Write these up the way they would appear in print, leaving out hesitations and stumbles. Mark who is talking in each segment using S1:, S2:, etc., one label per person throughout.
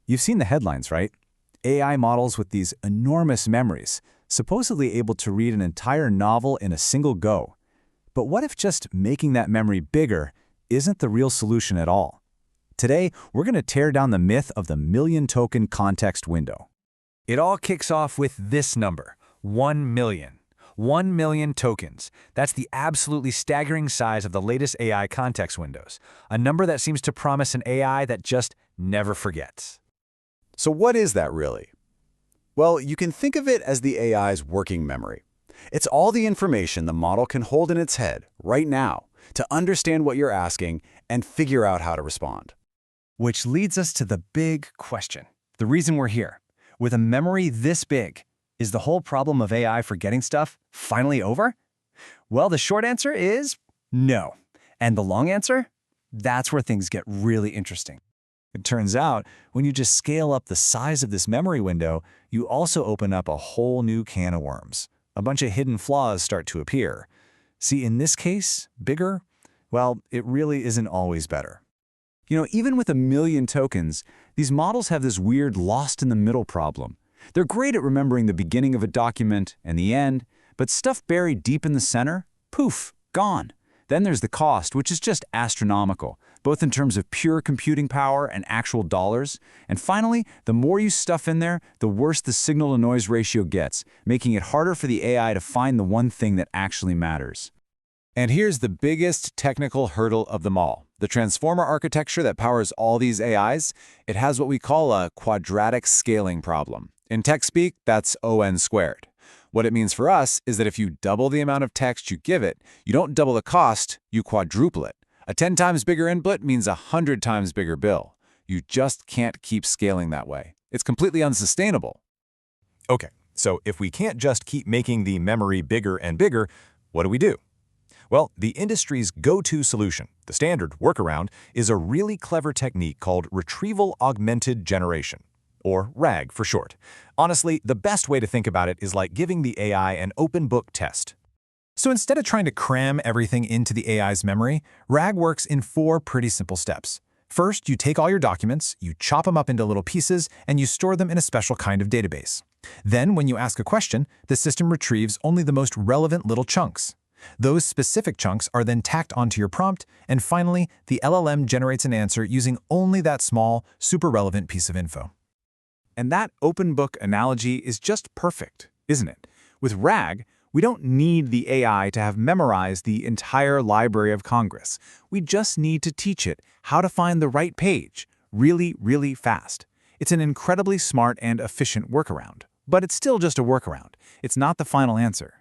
S1: You've seen the headlines, right? AI models with these enormous memories, supposedly able to read an entire novel in a single go. But what if just making that memory bigger isn't the real solution at all? Today, we're going to tear down the myth of the million-token context window. It all kicks off with this number, 1 million. 1 million tokens. That's the absolutely staggering size of the latest AI context windows, a number that seems to promise an AI that just never forgets.
S2: So what is that really? Well, you can think of it as the AI's working memory. It's all the information the model can hold in its head right now to understand what you're asking and figure out how to respond.
S1: Which leads us to the big question, the reason we're here. With a memory this big, is the whole problem of AI forgetting stuff finally over? Well, the short answer is no. And the long answer? That's where things get really interesting. It turns out, when you just scale up the size of this memory window, you also open up a whole new can of worms. A bunch of hidden flaws start to appear. See, in this case, bigger? Well, it really isn't always better. Even with 1 million tokens, these models have this weird lost-in-the-middle problem. They're great at remembering the beginning of a document and the end, but stuff buried deep in the center, poof, gone. Then there's the cost, which is just astronomical, both in terms of pure computing power and actual dollars. And finally, the more you stuff in there, the worse the signal-to-noise ratio gets, making it harder for the AI to find the one thing that actually matters. And here's the biggest technical hurdle of them all. The transformer architecture that powers all these AIs, it has what we call a quadratic scaling problem. In tech speak, that's ON squared. What it means for us is that if you double the amount of text you give it, you don't double the cost, you quadruple it. A 10 times bigger input means a 100 times bigger bill. You just can't keep scaling that way. It's completely unsustainable.
S3: Okay, so if we can't just keep making the memory bigger and bigger, what do we do? Well, the industry's go-to solution, the standard workaround, is a really clever technique called Retrieval Augmented Generation, or RAG for short. Honestly, the best way to think about it is like giving the AI an open book test. So instead of trying to cram everything into the AI's memory, RAG works in 4 pretty simple steps. First, you take all your documents, you chop them up into little pieces, and you store them in a special kind of database. Then, when you ask a question, the system retrieves only the most relevant little chunks. Those specific chunks are then tacked onto your prompt, and finally, the LLM generates an answer using only that small, super relevant piece of info.
S1: And that open book analogy is just perfect, isn't it? With RAG, we don't need the AI to have memorized the entire Library of Congress. We just need to teach it how to find the right page really, really fast. It's an incredibly smart and efficient workaround, but it's still just a workaround. It's not the final answer.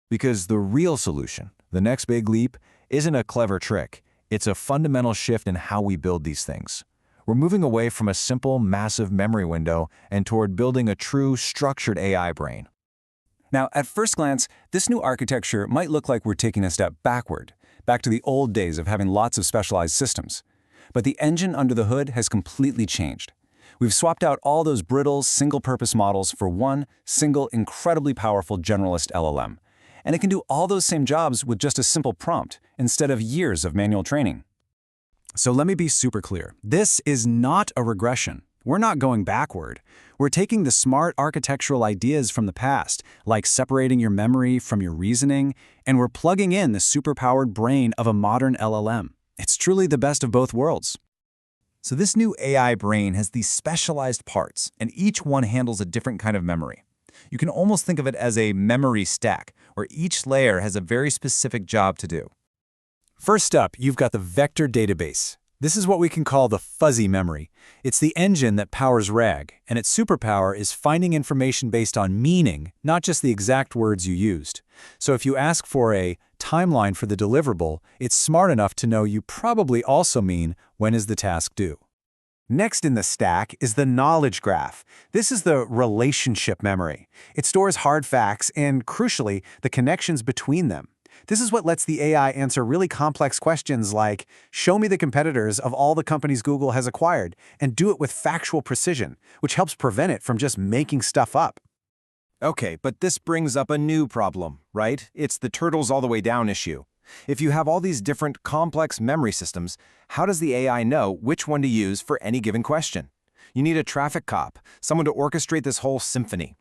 S1: Because the real solution, the next big leap, isn't a clever trick. It's a fundamental shift in how we build these things. We're moving away from a simple, massive memory window and toward building a true, structured AI brain. Now, at first glance, this new architecture might look like we're taking a step backward, back to the old days of having lots of specialized systems. But the engine under the hood has completely changed. We've swapped out all those brittle, single-purpose models for one single, incredibly powerful generalist LLM. And it can do all those same jobs with just a simple prompt, instead of years of manual training. So let me be super clear. This is not a regression. We're not going backward. We're taking the smart architectural ideas from the past, like separating your memory from your reasoning, and we're plugging in the superpowered brain of a modern LLM. It's truly the best of both worlds. So this new AI brain has these specialized parts, and each one handles a different kind of memory. You can almost think of it as a memory stack, where each layer has a very specific job to do. First up, you've got the vector database. This is what we can call the fuzzy memory. It's the engine that powers RAG, and its superpower is finding information based on meaning, not just the exact words you used. So if you ask for a timeline for the deliverable, it's smart enough to know you probably also mean when is the task due. Next in the stack is the knowledge graph. This is the relationship memory. It stores hard facts and, crucially, the connections between them. This is what lets the AI answer really complex questions like, show me the competitors of all the companies Google has acquired, and do it with factual precision, which helps prevent it from just making stuff up.
S3: Okay, but this brings up a new problem, right? It's the turtles all the way down issue. If you have all these different complex memory systems, how does the AI know which one to use for any given question?
S4: You need a traffic cop, someone to orchestrate this whole symphony.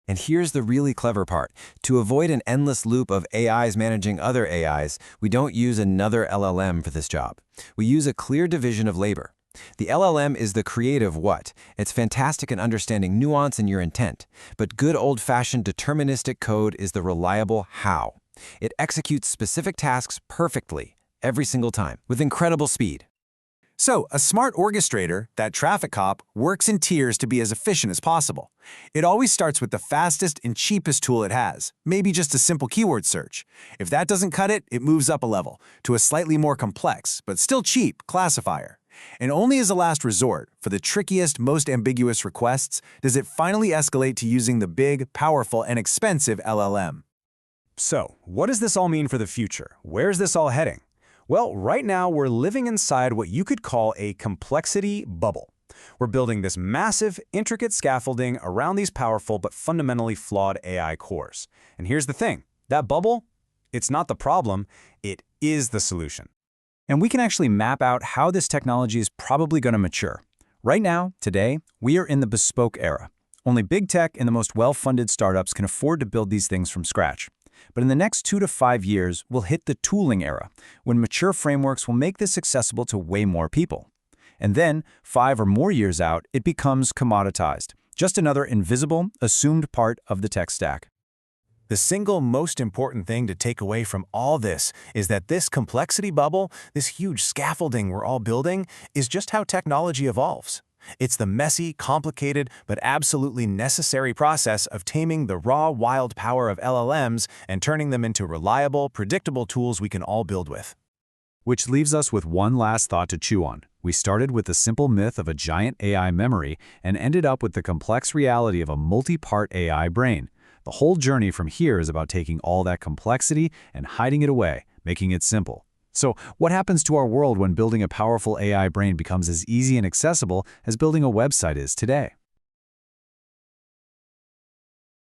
S4: And here's the really clever part. To avoid an endless loop of AIs managing other AIs, we don't use another LLM for this job. We use a clear division of labor. The LLM is the creative what. It's fantastic in understanding nuance and your intent. But good old-fashioned deterministic code is the reliable how. It executes specific tasks perfectly, every single time, with incredible speed.
S1: So, a smart orchestrator, that traffic cop, works in tiers to be as efficient as possible. It always starts with the fastest and cheapest tool it has, maybe just a simple keyword search. If that doesn't cut it, it moves up a level, to a slightly more complex, but still cheap, classifier. And only as a last resort, for the trickiest, most ambiguous requests, does it finally escalate to using the big, powerful, and expensive LLM.
S2: So, what does this all mean for the future? Where's this all heading? Well, right now we're living inside what you could call a complexity bubble. We're building this massive, intricate scaffolding around these powerful but fundamentally flawed AI cores. And here's the thing, that bubble, it's not the problem, it is the solution. And we can actually map out how this technology is probably going to mature. Right now, today, we are in the bespoke era. Only big tech and the most well-funded startups can afford to build these things from scratch. But in the next 2 to 5 years, we'll hit the tooling era, when mature frameworks will make this accessible to way more people. And then, 5 or more years out, it becomes commoditized, just another invisible, assumed part of the tech stack.
S3: The single most important thing to take away from all this is that this complexity bubble, this huge scaffolding we're all building, is just how technology evolves. It's the messy, complicated, but absolutely necessary process of taming the raw, wild power of LLMs and turning them into reliable, predictable tools we can all build with.
S2: Which leaves us with one last thought to chew on. We started with the simple myth of a giant AI memory and ended up with the complex reality of a multi-part AI brain. The whole journey from here is about taking all that complexity and hiding it away, making it simple. So, what happens to our world when building a powerful AI brain becomes as easy and accessible as building a website is today?